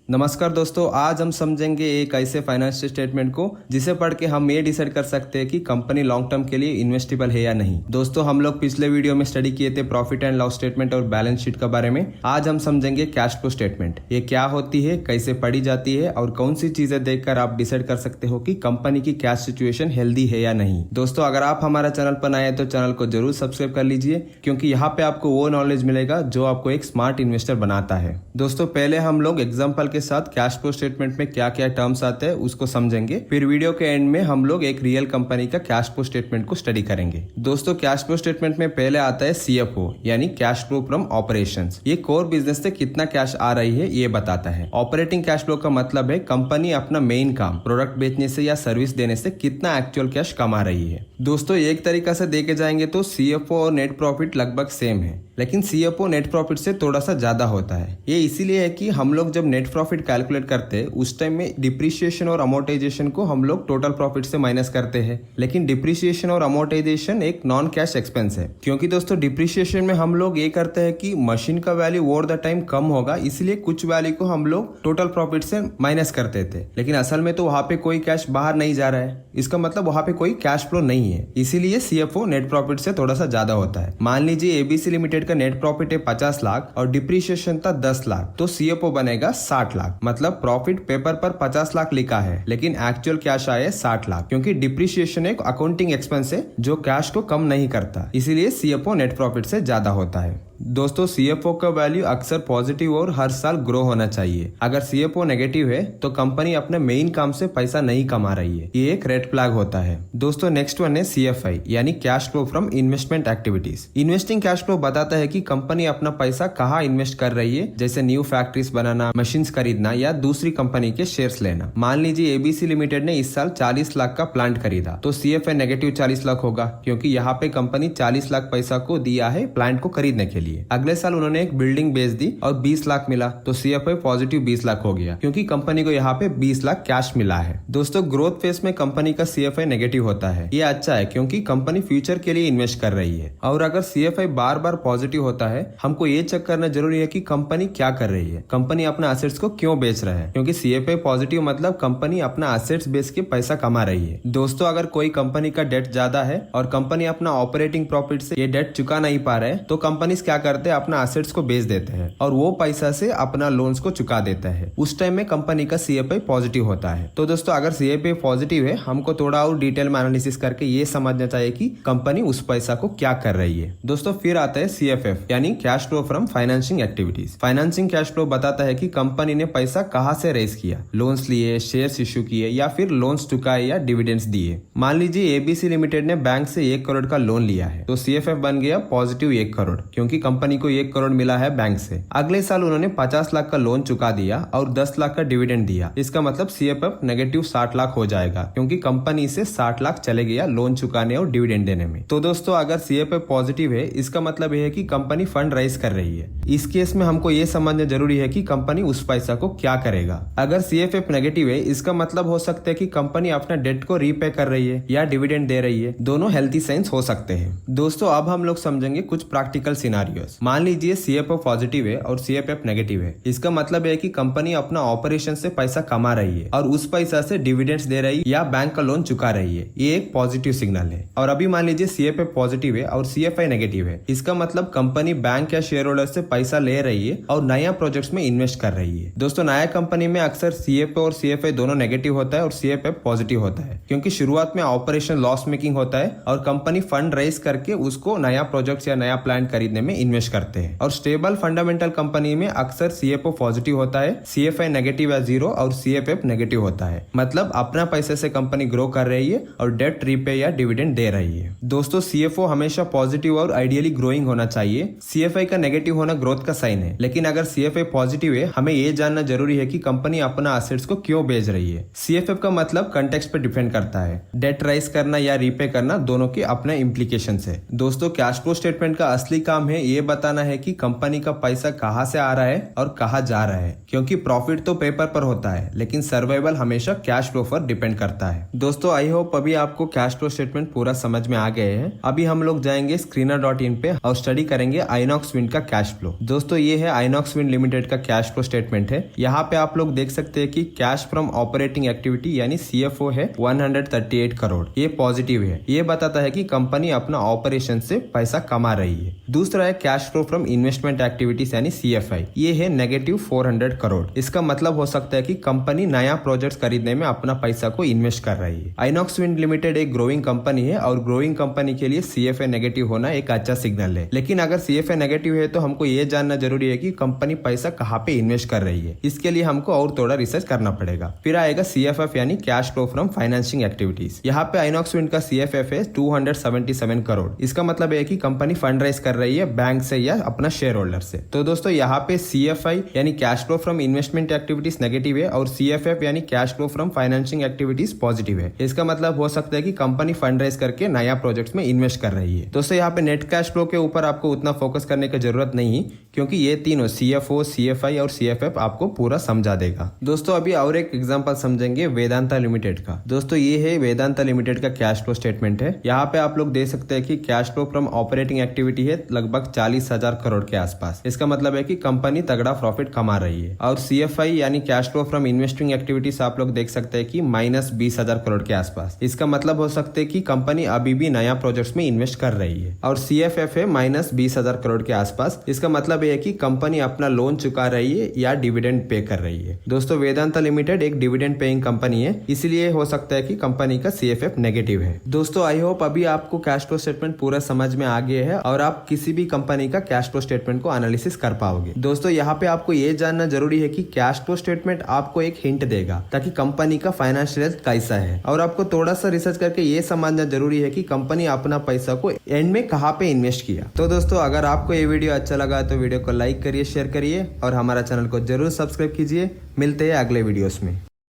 नमस्कार दोस्तों, आज हम समझेंगे एक ऐसे फाइनेंशियल स्टेटमेंट को जिसे पढ़ के हम ये डिसाइड कर सकते हैं कि कंपनी लॉन्ग टर्म के लिए इन्वेस्टेबल है या नहीं। दोस्तों, हम लोग पिछले वीडियो में स्टडी किए थे प्रॉफिट एंड लॉस स्टेटमेंट और बैलेंस शीट के बारे में। आज हम समझेंगे कैश फ्लो स्टेटमेंट। ये क्या होती है, कैसे पढ़ी जाती है और कौन सी चीजें देखकर आप डिसाइड कर सकते हो कि कंपनी की कैश सिचुएशन हेल्दी है या नहीं। दोस्तों, अगर आप हमारा चैनल पर नए हैं तो चैनल को जरूर सब्सक्राइब कर लीजिए, क्योंकि यहाँ पे आपको वो नॉलेज मिलेगा जो आपको एक स्मार्ट इन्वेस्टर बनाता है। दोस्तों, पहले हम लोग एग्जाम्पल के साथ कैश फ्लो स्टेटमेंट में क्या क्या टर्म्स आते हैं उसको समझेंगे। फिर वीडियो के एंड में हम लोग एक रियल कंपनी का कैश फ्लो स्टेटमेंट को स्टडी करेंगे। दोस्तों, कैश फ्लो स्टेटमेंट में पहले आता है CFO यानी कैश फ्लो फ्रॉम ऑपरेशंस। ये कोर बिजनेस से कितना कैश आ रही है ये बताता है। ऑपरेटिंग कैश फ्लो का मतलब है कंपनी अपना मेन काम प्रोडक्ट बेचने से या सर्विस देने से कितना एक्चुअल कैश कमा रही है। दोस्तों, एक तरीका से देखे जाएंगे तो CFO और नेट प्रॉफिट लगभग सेम है, लेकिन CFO नेट प्रॉफिट से थोड़ा सा ज्यादा होता है। ये इसीलिए है कि हम लोग जब नेट प्रॉफिट कैलकुलेट करते हैं उस टाइम में डिप्रिसिएशन और अमोर्टाइजेशन को हम लोग टोटल प्रॉफिट से माइनस करते हैं। लेकिन डिप्रिसिएशन और अमोर्टाइजेशन एक नॉन कैश एक्सपेंस है, क्योंकि दोस्तों डिप्रिसिएशन में हम लोग ये करते हैं कि मशीन का वैल्यू ओवर द टाइम कम होगा, इसलिए कुछ वैल्यू को हम लोग टोटल प्रॉफिट से माइनस करते थे। लेकिन असल में तो वहां पे कोई कैश बाहर नहीं जा रहा है, इसका मतलब वहां पे कोई कैश फ्लो नहीं है, इसीलिए CFO नेट प्रॉफिट से थोड़ा सा ज्यादा होता है। मान लीजिए ABC लिमिटेड का नेट प्रॉफिट है 50 लाख और डिप्रिसिएशन था 10 लाख, तो CFO बनेगा 60 लाख। मतलब प्रॉफिट पेपर पर 50 लाख लिखा है, लेकिन एक्चुअल कैश आया 60 लाख, क्योंकि डिप्रिसिएशन एक अकाउंटिंग एक्सपेंस है जो कैश को कम नहीं करता, इसीलिए CFO नेट प्रॉफिट से ज्यादा होता है। दोस्तों, CFO का वैल्यू अक्सर पॉजिटिव और हर साल ग्रो होना चाहिए। अगर CFO नेगेटिव है तो कंपनी अपने मेन काम से पैसा नहीं कमा रही है, ये एक रेड फ्लैग होता है। दोस्तों, नेक्स्ट वन है CFI यानी cash flow from investment activities. Investing cash flow बताता है कि कंपनी अपना पैसा कहाँ इन्वेस्ट कर रही है, जैसे न्यू फैक्ट्रीज बनाना, मशीन्स खरीदना या दूसरी कंपनी के शेयर्स लेना। मान लीजिए ABC लिमिटेड ने इस साल 40 लाख का प्लांट खरीदा, तो CFI नेगेटिव 40 लाख होगा, क्योंकि यहाँ पे कंपनी 40 लाख पैसा को दिया है प्लांट को खरीदने के लिए। अगले साल उन्होंने एक बिल्डिंग बेच दी और 20 लाख मिला, तो CFI पॉजिटिव 20 लाख हो गया, क्योंकि कंपनी को यहाँ पे 20 लाख कैश मिला है। दोस्तों, ग्रोथ फेज में कंपनी का CFI नेगेटिव होता है। ये अच्छा है, क्योंकि कंपनी फ्यूचर के लिए इन्वेस्ट कर रही है। और अगर CFI बार बार पॉजिटिव होता है, हमको ये चेक करना जरूरी है कि कंपनी क्या कर रही है, कंपनी अपना एसेट्स को क्यों बेच रहा है, क्योंकि CFI पॉजिटिव मतलब कंपनी अपना एसेट्स बेच के पैसा कमा रही है। दोस्तों, अगर कोई कंपनी का डेट ज्यादा है और कंपनी अपना ऑपरेटिंग प्रॉफिट से ये डेट चुका नहीं पा रहे, तो कंपनी क्या करते हैं, अपना एसेट्स को बेच देते हैं और वो पैसा से अपना लोन्स को चुका देता है। उस टाइम में कंपनी का CFI पॉजिटिव होता है। तो दोस्तों, अगर CFI पॉजिटिव है, हमको थोड़ा और डिटेल में एनालिसिस करके ये समझना चाहिए कि कंपनी उस पैसा को क्या कर रही है। दोस्तों, फिर आता है CFF यानी cash flow from financing activities. Financing cash flow बताता है कि कंपनी ने पैसा कहाँ से रेज किया, लोन्स लिए, शेयर्स इश्यू किए या फिर लोन्स चुकाए या डिविडेंड्स दिए। मान लीजिए ABC लिमिटेड ने बैंक से 1 करोड़ का लोन लिया है, तो CFF बन गया पॉजिटिव 1 करोड़, क्योंकि कंपनी को 1 करोड़ मिला है बैंक से। अगले साल उन्होंने 50 लाख का लोन चुका दिया और 10 लाख का डिविडेंड दिया, इसका मतलब CFF नेगेटिव 60 लाख हो जाएगा, क्योंकि कंपनी से 60 लाख चले गया लोन चुकाने और डिविडेंड देने में। तो दोस्तों, अगर CFF पॉजिटिव है, इसका मतलब यह है कि कंपनी फंड राइज कर रही है। इस केस में हमको ये समझना जरूरी है कि कंपनी उस पैसा को क्या करेगा। अगर CFF नेगेटिव है, इसका मतलब हो सकता है कि कंपनी अपना डेट को रीपे कर रही है या डिविडेंड दे रही है। दोनों हेल्थी साइंस हो सकते हैं। दोस्तों, अब हम लोग समझेंगे कुछ प्रैक्टिकल सिनारियोस। मान लीजिए CFO पॉजिटिव है और CFF नेगेटिव है, इसका मतलब है कि कंपनी अपना ऑपरेशन से पैसा कमा रही है और उस पैसा से डिविडेंड्स दे रही है या बैंक का लोन चुका रही है। ये एक पॉजिटिव सिग्नल है। और अभी मान लीजिए CFF पॉजिटिव है और CFI नेगेटिव है, इसका मतलब कंपनी बैंक या शेयर होल्डर से पैसा ले रही है और नया प्रोजेक्ट्स में इन्वेस्ट कर रही है। दोस्तों, नया कंपनी में अक्सर CFO और CFI दोनों नेगेटिव होता है और CFF पॉजिटिव होता है, क्योंकि शुरुआत में ऑपरेशन लॉस मेकिंग होता है और कंपनी फंड रेज करके उसको नया प्रोजेक्ट या नया प्लांट खरीदने में इन्वेस्ट करते हैं। और स्टेबल फंडामेंटल कंपनी में अक्सर CFO पॉजिटिव होता है, CFI नेगेटिव या 0 और CFF नेगेटिव होता है, मतलब अपना पैसे से कंपनी ग्रो कर रही है और डेट रीपे या डिविडेंड दे रही है। दोस्तों, CFO हमेशा पॉजिटिव और आइडियली ग्रोइंग होना चाहिए। CFI का नेगेटिव होना ग्रोथ का साइन है, लेकिन अगर CFI पॉजिटिव है, हमें ये जानना जरूरी है कि कंपनी अपना एसेट्स को क्यों बेच रही है। CFF का मतलब कंटेक्स्ट पे डिपेंड करता है। डेट राइज करना या रीपे करना दोनों के अपने इम्प्लीकेशन है। दोस्तों, कैश फ्लो स्टेटमेंट का असली काम है ये बताना है कि कंपनी का पैसा कहाँ से आ रहा है और कहाँ जा रहा है, क्योंकि प्रॉफिट तो पेपर पर होता है लेकिन सर्वाइवल हमेशा कैश फ्लो पर डिपेंड करता है। दोस्तों आई होप अभी आपको कैश फ्लो स्टेटमेंट पूरा समझ में आ गए हैं। अभी हम लोग जाएंगे Screener.in पे और स्टडी करेंगे आइनॉक्स विंड का कैश फ्लो। दोस्तों ये है आइनॉक्स विंड लिमिटेड का कैश फ्लो स्टेटमेंट है। यहाँ पे आप लोग देख सकते हैं कि कैश फ्रॉम ऑपरेटिंग एक्टिविटी यानी CFO है 138 करोड़, ये पॉजिटिव है। ये बताता है कि कंपनी अपना ऑपरेशन से पैसा कमा रही है। दूसरा है cash flow from investment activities यानी CFI, ये है नेगेटिव 400 करोड़। इसका मतलब हो सकता है कि कंपनी नया प्रोजेक्ट खरीदने में अपना पैसा को इन्वेस्ट कर रही है। आइनॉक्स विंड लिमिटेड एक ग्रोइंग कंपनी है और ग्रोइंग कंपनी के लिए CFA नेगेटिव होना एक अच्छा सिग्नल है। लेकिन अगर CFA नेगेटिव है तो हमको ये जानना जरूरी है कि कंपनी पैसा कहाँ पे इन्वेस्ट कर रही है। इसके लिए हमको और थोड़ा रिसर्च करना पड़ेगा। फिर आएगा CFF यानी cash flow from financing activities. यहाँ पे आइनॉक्स विंड का CFF है 277 करोड़। इसका मतलब है कि कंपनी फंड राइज कर रही है बैंक से या अपना शेयर होल्डर से। तो दोस्तों यहाँ पे CFI यानी cash flow from investment activities negative है और CFF यानी cash flow from financing activities positive है। इसका मतलब हो सकता है कि कंपनी फंड राइज करके नया प्रोजेक्ट्स में इन्वेस्ट कर रही है। दोस्तों यहाँ पे नेट कैश फ्लो के ऊपर आपको उतना फोकस करने की जरूरत नहीं, क्योंकि ये तीनों CFO, CFI और CFF आपको पूरा समझा देगा। दोस्तों अभी और एक एग्जांपल समझेंगे वेदांता लिमिटेड का। दोस्तों ये है वेदांता लिमिटेड का कैश फ्लो स्टेटमेंट है। यहाँ पे आप लोग देख सकते हैं कि cash flow from operating activity है लगभग 40,000 करोड़ के आसपास। इसका मतलब है कि कंपनी तगड़ा प्रॉफिट कमा रही है। और CFI यानी cash flow from investing activities आप लोग देख सकते हैं कि -20,000 करोड़ के आसपास। इसका मतलब हो सकता है कि कंपनी अभी भी नया प्रोजेक्ट्स में इन्वेस्ट कर रही है। और CFF है -20,000 करोड़ के आसपास। इसका मतलब है कि कंपनी अपना लोन चुका रही है या डिविडेंड पे कर रही है। दोस्तों वेदांता लिमिटेड एक डिविडेंड पेइंग कंपनी है, इसलिए हो सकता है कि कंपनी का CFF नेगेटिव है। दोस्तों आई होप अभी आपको कैश फ्लो स्टेटमेंट पूरा समझ में आ गया है और आप किसी भी कंपनी का कैश फ्लो स्टेटमेंट को एनालिसिस कर पाओगे। दोस्तों यहाँ पे आपको ये जानना जरूरी है कि कैश फ्लो स्टेटमेंट आपको एक हिंट देगा ताकि कंपनी का फाइनेंशियल हेल्थ कैसा है, और आपको थोड़ा सा रिसर्च करके ये समझना जरूरी है कि कंपनी अपना पैसा को एंड में कहाँ पे इन्वेस्ट किया। तो दोस्तों अगर आपको ये वीडियो अच्छा लगा तो वीडियो को लाइक करिए, शेयर करिए और हमारा चैनल को जरूर सब्सक्राइब कीजिए। मिलते हैं अगले वीडियोस में।